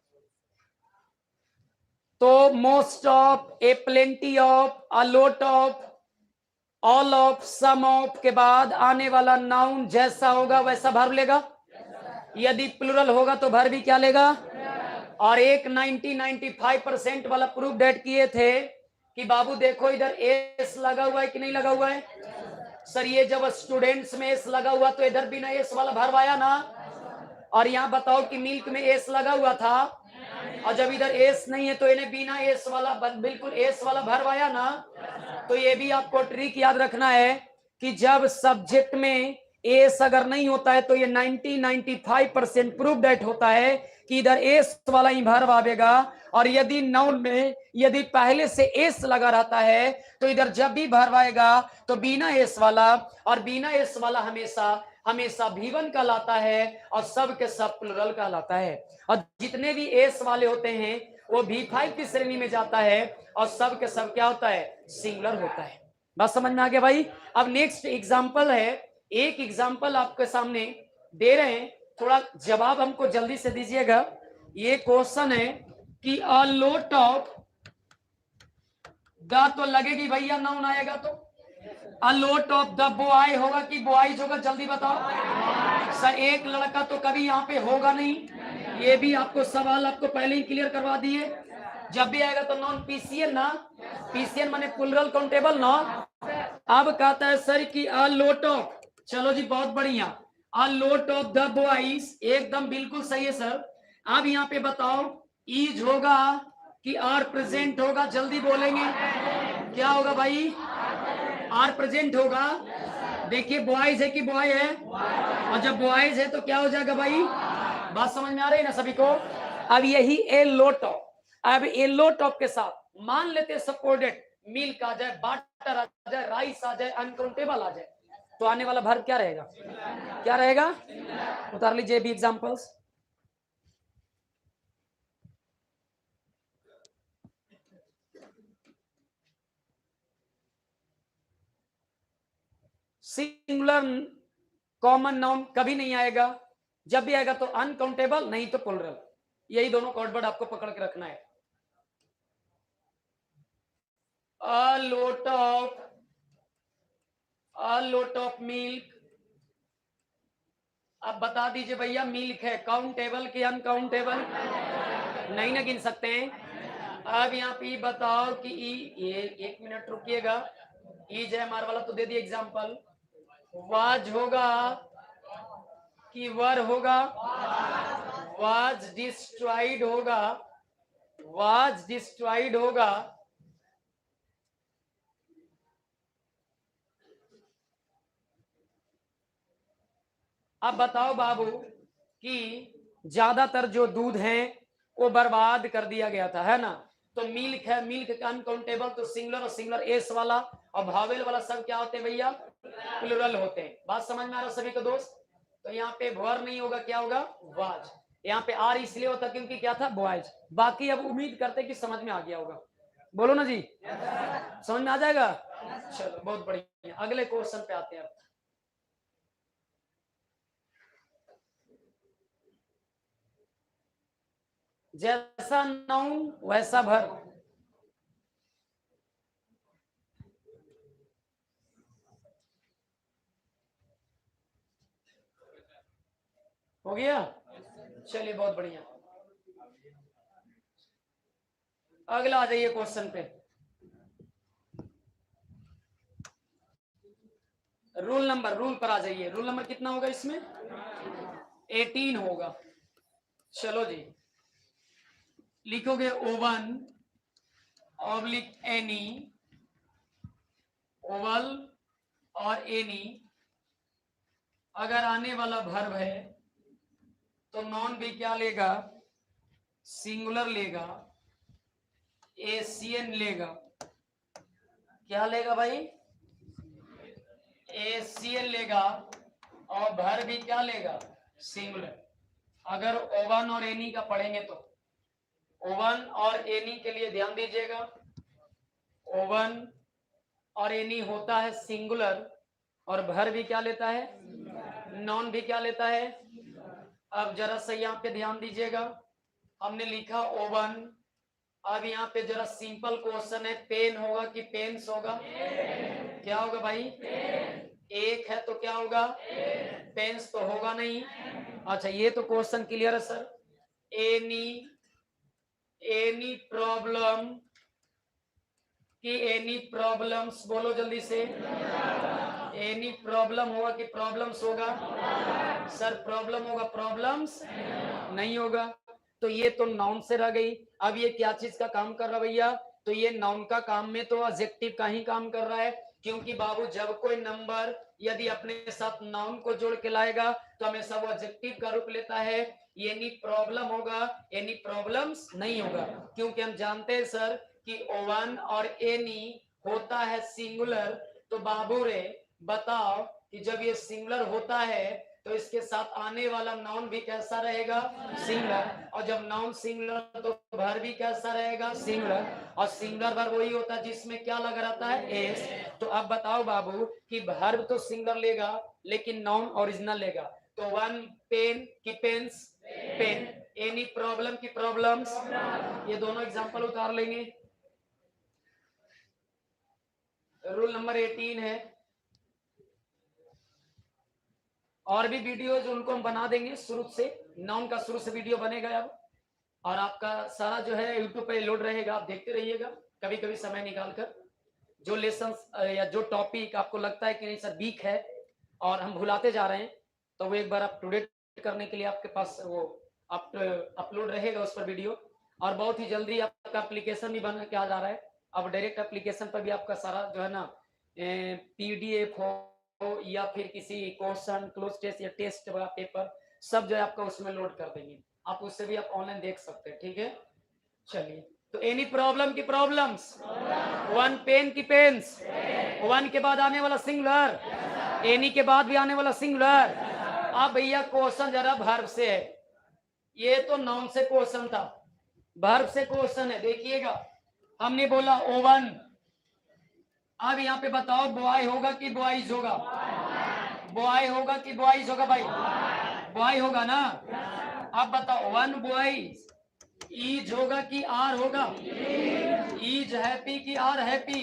A: तो most of, a plenty of, a lot of, all of, some of के बाद आने वाला नाउन जैसा होगा वैसा वर्ब लेगा, यदि प्लुरल होगा तो वर्ब भी क्या लेगा। और एक 95% वाला प्रूफ डेट किए थे कि बाबू देखो इधर एस लगा हुआ है कि नहीं लगा हुआ है, सर ये जब स्टूडेंट्स में एस लगा हुआ तो इधर भी ना एस वाला वर्ब आया ना, और यहाँ बताओ कि मिल्क में एस लगा हुआ था, और जब इधर एस नहीं है तो इन्हें बिना एस वाला बिल्कुल एस वाला वर्ब आया ना। तो ये भी आपको ट्रिक याद रखना है कि जब सब्जेक्ट में एस अगर नहीं होता है तो ये 90-95% प्रूफ डेट होता है कि इधर एस वाला ही वर्ब आवेगा। और यदि नाउन में यदि पहले से एस लगा रहता है तो इधर जब भी वर्ब आएगा तो बिना एस वाला, और बिना एस वाला हमेशा हमेशा V1 कहलाता है और सब के सब प्लुरल कहलाता है। और जितने भी एस वाले होते हैं वो V5 की श्रेणी में जाता है और सब के सब क्या होता है, सिंगुलर होता है। बात समझ में आ गया भाई। अब नेक्स्ट एग्जांपल है, एक एग्जांपल आपके सामने दे रहे हैं, थोड़ा जवाब हमको जल्दी से दीजिएगा। ये क्वेश्चन है कि अ लोट ऑफ द, तो लगेगी भैया नाउन आएगा तो अ लोट ऑफ द बॉय होगा कि बॉयज होगा, जल्दी बताओ सर। एक लड़का तो कभी यहाँ पे होगा नहीं, ये भी आपको सवाल आपको पहले ही क्लियर करवा दिए। जब भी आएगा तो नॉन पीसीएन ना, पीसीएन माने प्लुरल काउंटेबल ना। अब कहता है सर कि अ लोट ऑफ, चलो जी बहुत बढ़िया, अ लोट ऑफ द बॉयज एकदम बिल्कुल सही है सर। अब यहाँ पे बताओ इज होगा कि आर प्रेजेंट होगा, जल्दी बोलेंगे क्या होगा भाई, आर प्रेजेंट होगा। देखिए बॉयज है कि बॉय है, और जब बॉयज है तो क्या हो जाएगा भाई, बात समझ में आ रही है ना सभी को। अब यही ए लोट ऑफ, अब ए लोट ऑफ के साथ मान लेते सपोर्टेड मिल्क आ जाए, बाटर आ जाए, राइस आ जाए, अनकाउंटेबल आ जाए, तो आने वाला वर्ब क्या रहेगा, क्या रहेगा, उतार लीजिए भी एग्जांपल्स। सिंगुलर कॉमन नाउन कभी नहीं आएगा, जब भी आएगा तो अनकाउंटेबल नहीं तो प्लुरल, यही दोनों कोडवर्ड आपको पकड़ के रखना है। A lot of milk, अब बता दीजिए भैया मिल्क है काउंटेबल कि अनकाउंटेबल, नहीं ना गिन सकते हैं। अब यहाँ पे बताओ कि ये एक मिनट रुकिएगा, ईज है हमारा वाला तो दे दिए एग्जांपल। वाज होगा कि वर होगा, वाज डिस्ट्रॉइड होगा, वाज डिस्ट्रॉइड होगा, अब बताओ बाबू कि ज्यादातर जो दूध है वो बर्बाद कर दिया गया था, है ना, तो मिल्क है, मिल्क का अनकाउंटेबल तो सिंगुलर, और सिंगुलर एस वाला और भावेल वाला सब क्या होते हैं भैया, प्लुरल होते हैं। बात समझ में आ रहा सभी को दोस्त। तो यहाँ पे वर नहीं होगा, क्या होगा, वाज। यहाँ पे आर इसलिए होता क्योंकि क्या था, बॉयज। बाकी अब उम्मीद करते कि समझ में आ गया होगा, बोलो ना जी, समझ में आ जाएगा। चलो बहुत बढ़िया, अगले क्वेश्चन पे आते हैं। जैसा नाउन वैसा वर्ब, हो गया। चलिए बहुत बढ़िया, अगला आ जाइए क्वेश्चन पे। रूल पर आ जाइए। रूल नंबर कितना होगा इसमें, 18 होगा। चलो जी, लिखोगे ओवन ऑब्लिक एनी, ओवल और एनी, अगर आने वाला वर्ब है तो नॉन भी क्या लेगा, सिंगुलर लेगा, एशियन लेगा, क्या लेगा भाई, एशियन लेगा, और भर भी क्या लेगा, सिंगुलर। अगर ओवन और एनी का पढ़ेंगे तो ओवन और एनी के लिए ध्यान दीजिएगा, ओवन और एनी होता है सिंगुलर, और भर भी क्या लेता है, नॉन भी क्या लेता है। अब जरा सा यहाँ पे ध्यान दीजिएगा, हमने लिखा ओवन, अब यहाँ पे जरा सिंपल क्वेश्चन है, पेन होगा कि पेन्स होगा, क्या होगा भाई, एक है तो क्या होगा, पेन्स तो होगा नहीं। अच्छा ये तो क्वेश्चन क्लियर है सर। एनी प्रॉब्लम कि एनी प्रॉब्लम्स, बोलो जल्दी से, एनी प्रॉब्लम होगा कि प्रॉब्लम्स होगा, सर प्रॉब्लम होगा, प्रॉब्लम्स नहीं होगा। तो ये तो नाउन से रह गई। अब ये क्या चीज का काम कर रहा है भैया, तो ये नाउन का काम में तो एडजेक्टिव का ही काम कर रहा है, क्योंकि बाबू जब कोई नंबर यदि अपने साथ नाउन को जोड़ के लाएगा तो हमेशा वो एडजेक्टिव का रूप लेता है। एनी प्रॉब्लम होगा, एनी प्रॉब्लम्स नहीं होगा, क्योंकि हम जानते हैं सर कि वन और एनी होता है सिंगुलर। तो बाबू रे बताओ कि जब ये सिंगुलर होता है तो इसके साथ आने वाला नाउन भी कैसा रहेगा? सिंगुलर। और जब नाउन सिंगुलर तो वर्ब भी कैसा रहेगा? सिंगुलर। और सिंगुलर वर्ब वही होता है जिसमें क्या लगा रहता है? एस। तो अब बताओ बाबू कि वर्ब तो सिंगुलर लेगा लेकिन नाउन ओरिजिनल लेगा। तो वन पेन की पेन्स, पेन। एनी प्रॉब्लम की प्रॉब्लम्स। ये दोनों एग्जांपल उतार लेंगे। रूल नंबर 18 है, और भी वीडियो जो उनको हम बना देंगे शुरू से, नाउन का शुरू से वीडियो बनेगा अब, और आपका सारा जो है यूट्यूब पे लोड रहेगा, आप देखते रहिएगा कभी कभी समय निकालकर। जो लेसन या जो टॉपिक आपको लगता है कि नहीं सर वीक है और हम भुलाते जा रहे हैं, तो वो एक बार अप टू डेट करने के लिए आपके पास वो अपलोड रहेगा उस पर वीडियो। और बहुत ही जल्दी आपका एप्लीकेशन भी बन के आ जा रहा है। अब डायरेक्ट एप्लीकेशन पर भी आपका सारा जो है ना पीडीएफ हो या फिर किसी क्वेश्चन क्लोज टेस्ट या टेस्ट वाला पेपर, सब जो है आपका उसमें लोड कर देंगे, आप उससे भी आप ऑनलाइन देख सकते हैं। ठीक है, चलिए। तो एनी प्रॉब्लम की प्रॉब्लम्स, वन पेन की पेन्स, वन के बाद आने वाला सिंगुलर, एनी के बाद भी आने वाला सिंगुलर। अब भैया क्वेश्चन जरा वर्ब से है, ये तो नाउन से क्वेश्चन था, वर्ब से क्वेश्चन है। देखिएगा, हमने बोला ओवन, अब यहाँ पे बताओ बॉय होगा कि बॉयज होगा? बॉय होगा कि बॉयज होगा भाई? बॉय होगा ना। अब बताओ वन बॉयज, ईज होगा कि आर होगा? ईज हैप्पी कि आर हैप्पी?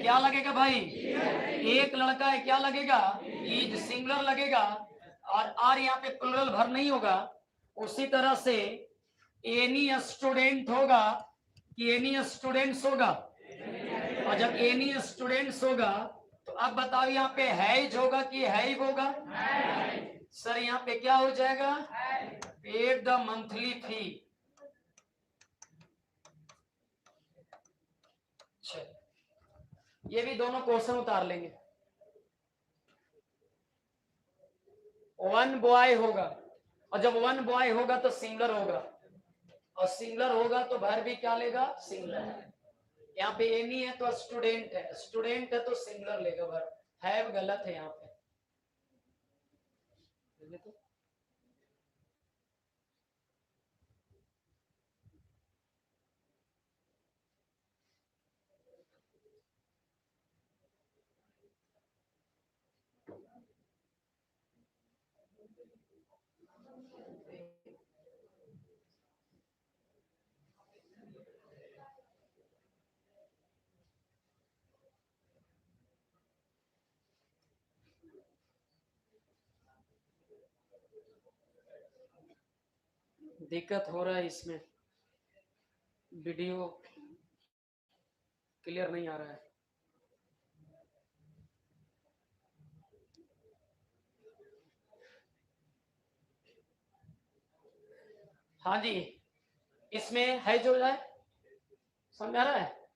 A: क्या लगेगा भाई? एक लड़का है, क्या लगेगा? ईज सिंगुलर लगेगा, और आर यहाँ पे प्लुरल भर नहीं होगा। उसी तरह से एनी स्टूडेंट होगा कि एनी स्टूडेंट्स होगा? और जब एनी स्टूडेंट्स होगा तो अब बताओ यहाँ पे हैज होगा कि हैव होगा? सर यहाँ पे क्या हो जाएगा? Paid the monthly fee. ये भी दोनों क्वेश्चन उतार लेंगे। वन बॉय होगा, और जब वन बॉय होगा तो सिंगुलर होगा, और सिंगुलर होगा तो वर्ब भी क्या लेगा? सिंगुलर। यहाँ पे एनी है तो स्टूडेंट है, स्टूडेंट है तो सिंगुलर लेगा वर्ब। हैव गलत है यहाँ पे। दिक्कत हो रहा है इसमें, वीडियो क्लियर नहीं आ रहा है। हाँ जी, इसमें है जो है, समझ आ रहा है?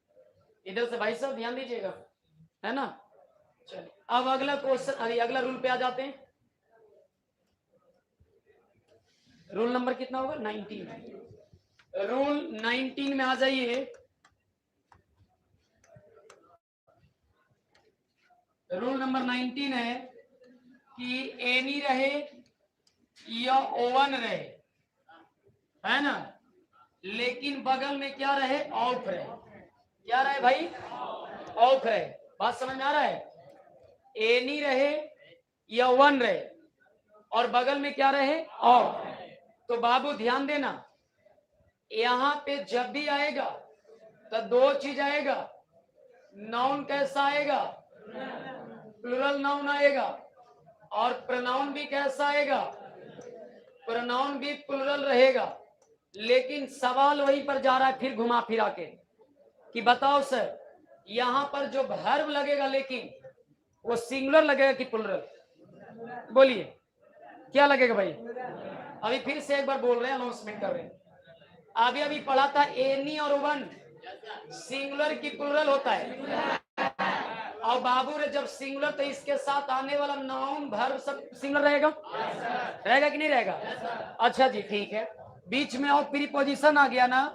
A: इधर से भाई साहब ध्यान दीजिएगा, है ना। चलिए अब अगला क्वेश्चन, अरे अगला रूल पे आ जाते हैं। रूल नंबर कितना होगा? 19। रूल 19 में आ जाइए। रूल नंबर 19 है कि एनी रहे या ओवन रहे, है ना, लेकिन बगल में क्या रहे? ऑफ रहे। क्या रहे भाई? ऑफ रहे। बात समझ में आ रहा है? एनी रहे या वन रहे और बगल में क्या रहे? ऑफ। तो बाबू ध्यान देना, यहां पे जब भी आएगा तो दो चीज आएगा। नाउन कैसा आएगा? प्लुरल नाउन आएगा, और प्रोनाउन भी कैसा आएगा? प्रोनाउन भी प्लुरल रहेगा। लेकिन सवाल वहीं पर जा रहा है फिर घुमा फिरा के कि बताओ सर यहां पर जो वर्ब लगेगा लेकिन वो सिंगुलर लगेगा कि प्लुरल? बोलिए क्या लगेगा भाई? अभी फिर से एक बार बोल रहे हैं, अनाउंसमेंट कर रहे हैं। अभी अभी पढ़ा था एनी और वन सिंगुलर की प्लुरल होता है, और बाबू रे जब सिंगुलर तो इसके साथ आने वाला नाउन वर्ब सब सिंगुलर रहेगा, रहेगा कि नहीं रहेगा? अच्छा जी ठीक है। बीच में और प्रीपोजिशन आ गया ना,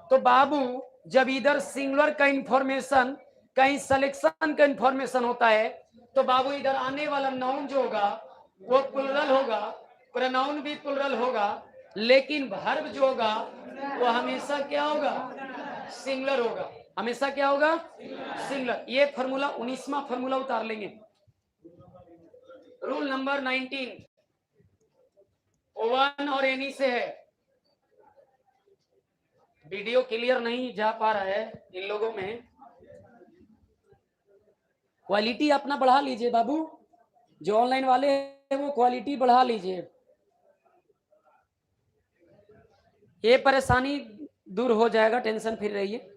A: तो बाबू जब इधर सिंगुलर का इंफॉर्मेशन कहीं सिलेक्शन का इंफॉर्मेशन होता है तो बाबू इधर आने वाला नाउन जो होगा वो प्लुरल होगा, प्रोनाउन भी प्लुरल होगा, लेकिन वर्ब जो होगा वो हमेशा क्या होगा? सिंगुलर होगा। हमेशा क्या होगा? सिंगुलर। ये फॉर्मूला 19वां फॉर्मूला उतार लेंगे। रूल नंबर 19 वन और एनी से है। वीडियो क्लियर नहीं जा पा रहा है इन लोगों में, क्वालिटी अपना बढ़ा लीजिए बाबू, जो ऑनलाइन वाले हैं वो क्वालिटी बढ़ा लीजिए, ये परेशानी दूर हो जाएगा, टेंशन फ्री रहिए।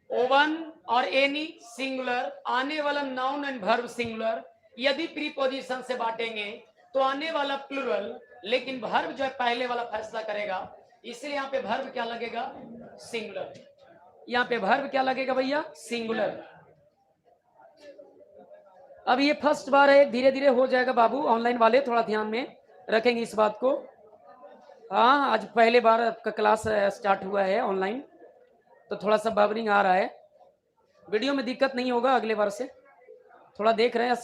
A: ओवन और एनी सिंगुलर, आने वाला नाउन एंड वर्ब सिंगुलर, यदि प्रीपोजिशन से बांटेंगे तो आने वाला प्लुरल, लेकिन वर्ब जो है पहले वाला फैसला करेगा, इसलिए यहाँ पे वर्ब क्या लगेगा? सिंगुलर। यहाँ पे वर्ब क्या लगेगा भैया? सिंगुलर। अब ये फर्स्ट बार है, धीरे धीरे हो जाएगा बाबू, ऑनलाइन वाले थोड़ा ध्यान में रखेंगे इस बात को। हाँ आज पहले बार आपका क्लास स्टार्ट हुआ है ऑनलाइन, तो थोड़ा सा बबरिंग आ रहा है, वीडियो में दिक्कत नहीं होगा, अगले बार से थोड़ा देख रहे हैं।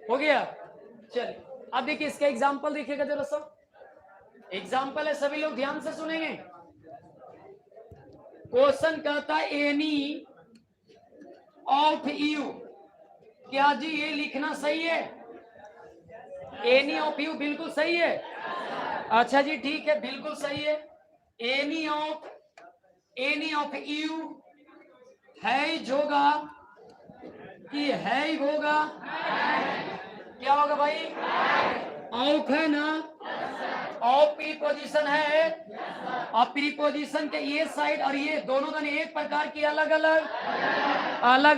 A: हो गया? चलिए अब देखिए इसका एग्जाम्पल देखिएगा जरा सा, एग्जाम्पल है, सभी लोग ध्यान से सुनेंगे। क्वेश्चन कहता है एनी ऑफ यू, क्या जी ये लिखना सही है? एनी ऑफ यू बिल्कुल सही है। अच्छा जी ठीक है, बिल्कुल सही है। एनी ऑफ यू है होगा कि है होगा? क्या होगा भाई? ऑफ है ना, ऑफ प्रीपोजिशन है, और प्रीपोजिशन के ये साइड और ये दोनों दोनों एक प्रकार की अलग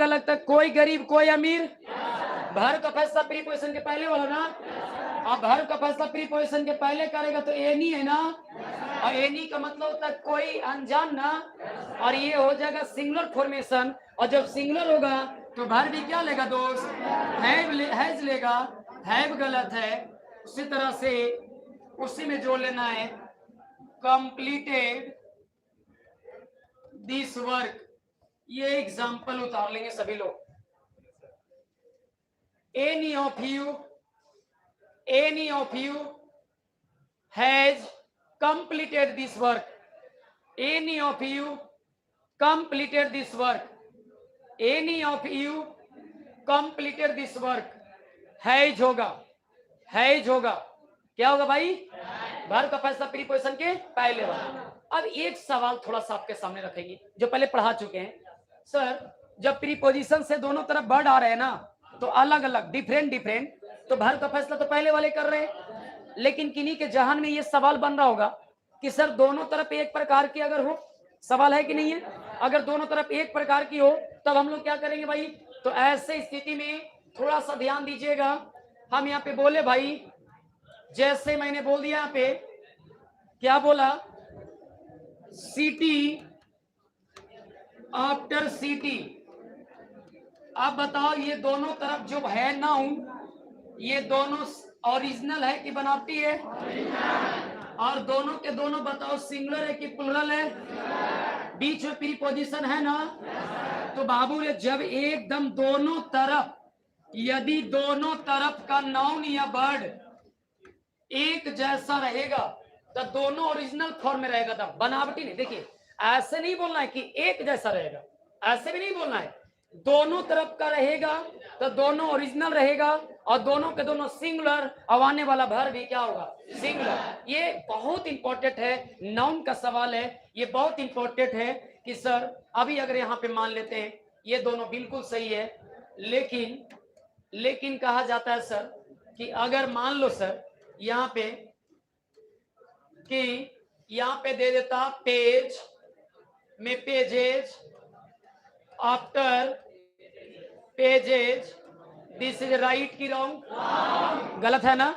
A: अलग तक, कोई गरीब कोई अमीर। वर्ब का फैसला प्रीपोजिशन के पहले वाला ना, अब वर्ब का फैसला प्रीपोजिशन के पहले करेगा तो एनी है ना, और एनी का मतलब होता है कोई अनजान ना, और ये हो जाएगा सिंगुलर फॉर्मेशन, और जब सिंगुलर होगा तो वर्ब भी क्या लेगा दोस्त? हैज लेगा। हैव गलत है, उसी तरह से उसी में जोड़ लेना है कंप्लीटेड दिस वर्क। ये एग्जांपल उतार लेंगे सभी लोग। Any of you has completed this work. Any of you completed this work. Any of you completed this work. Has होगा, हैज होगा, क्या होगा भाई? वर्ब का फैसला प्रीपोजिशन के पहले वाला। अब एक सवाल थोड़ा सा आपके सामने रखेंगे जो पहले पढ़ा चुके हैं। सर जब प्रीपोजिशन से दोनों तरफ वर्ड आ रहे हैं ना, तो अलग अलग डिफरेंट, तो वर्ब का फैसला तो पहले वाले कर रहे हैं, लेकिन किन्हीं के जहन में ये सवाल बन रहा होगा कि सर दोनों तरफ एक प्रकार की अगर हो, सवाल है कि नहीं है? अगर दोनों तरफ एक प्रकार की हो तब हम लोग क्या करेंगे भाई? तो ऐसे स्थिति में थोड़ा सा ध्यान दीजिएगा। हम यहाँ पे बोले भाई, जैसे मैंने बोल दिया यहाँ पे, क्या बोला? City after city. अब बताओ ये दोनों तरफ जो है नाउन, ये दोनों ओरिजिनल है कि बनावटी है? और दोनों के दोनों बताओ सिंगुलर है कि प्लुरल है? बीच में प्रीपोजिशन है ना, तो बाबू रे जब एकदम दोनों तरफ, यदि दोनों तरफ का नाउन या वर्ड एक जैसा रहेगा तो दोनों ओरिजिनल फॉर्म में रहेगा, तब बनावटी नहीं। देखिए ऐसे नहीं बोलना है कि एक जैसा रहेगा, ऐसे भी नहीं बोलना है, दोनों तरफ का रहेगा तो दोनों ओरिजिनल रहेगा, और दोनों के दोनों सिंगुलर, और आने वाला वर्ब भी क्या होगा? सिंगुलर। ये बहुत इंपॉर्टेंट है, नाउन का सवाल है, ये बहुत इंपॉर्टेंट है कि सर अभी अगर यहाँ पे मान लेते हैं ये दोनों बिल्कुल सही है, लेकिन कहा जाता है सर कि अगर मान लो सर यहाँ पे कि यहाँ पे दे देता पेज में pages, after pages, this is right की रॉन्ग? गलत है ना?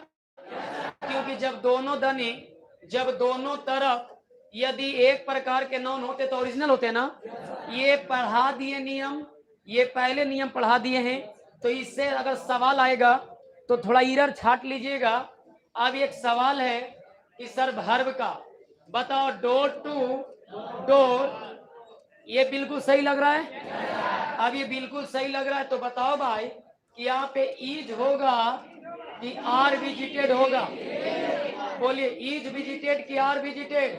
A: क्योंकि जब दोनों तरफ यदि एक प्रकार के नाउन होते तो ओरिजिनल होते ना। ये पढ़ा दिए नियम, ये पहले नियम पढ़ा दिए हैं, तो इससे अगर सवाल आएगा तो थोड़ा इरर छाट लीजिएगा। अब एक सवाल है कि सर वर्ब का बताओ, डोर टू डोर, ये बिल्कुल सही लग रहा है? अब ये बिल्कुल सही लग रहा है तो बताओ भाई कि यहाँ पे इज होगा कि आर विजिटेड होगा? बोलिए, इज विजिटेड कि आर विजिटेड?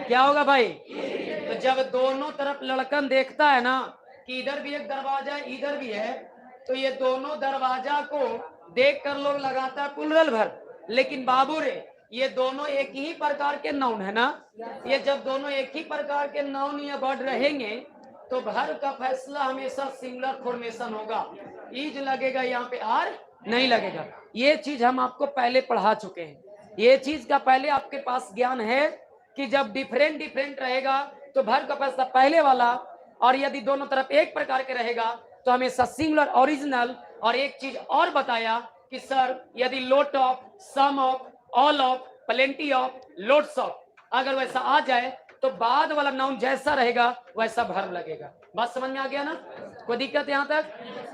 A: क्या होगा भाई? तो जब दोनों तरफ लड़कन देखता है ना कि इधर भी एक दरवाजा है इधर भी है, तो ये दोनों दरवाजा को देख कर लोग लगाता है प्लुरल वर्ब। लेकिन बाबू रे, ये दोनों एक ही प्रकार के नाउन है ना। ये जब दोनों एक ही प्रकार के नाउन या वर्ड रहेंगे तो वर्ब का फैसला हमेशा सिंगुलर फॉर्मेशन होगा। इज लगेगा, यहाँ पे आर नहीं लगेगा। ये चीज हम आपको पहले पढ़ा चुके हैं, ये चीज का पहले आपके पास ज्ञान है कि जब डिफरेंट रहेगा तो वर्ब का फैसला पहले वाला, और यदि दोनों तरफ एक प्रकार के रहेगा तो हमेशा सिंगुलर ओरिजिनल। और एक चीज और बताया कि सर यदि lot of, some of, all of, plenty of, lots of अगर वैसा आ जाए तो बाद वाला नाउन जैसा रहेगा वैसा वर्ब लगेगा। बात समझ में आ गया ना? कोई दिक्कत यहाँ तक?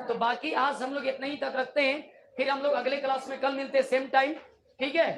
A: तो बाकी आज हम लोग इतना ही तक रखते हैं, फिर हम लोग अगले क्लास में कल मिलते हैं सेम टाइम, ठीक है?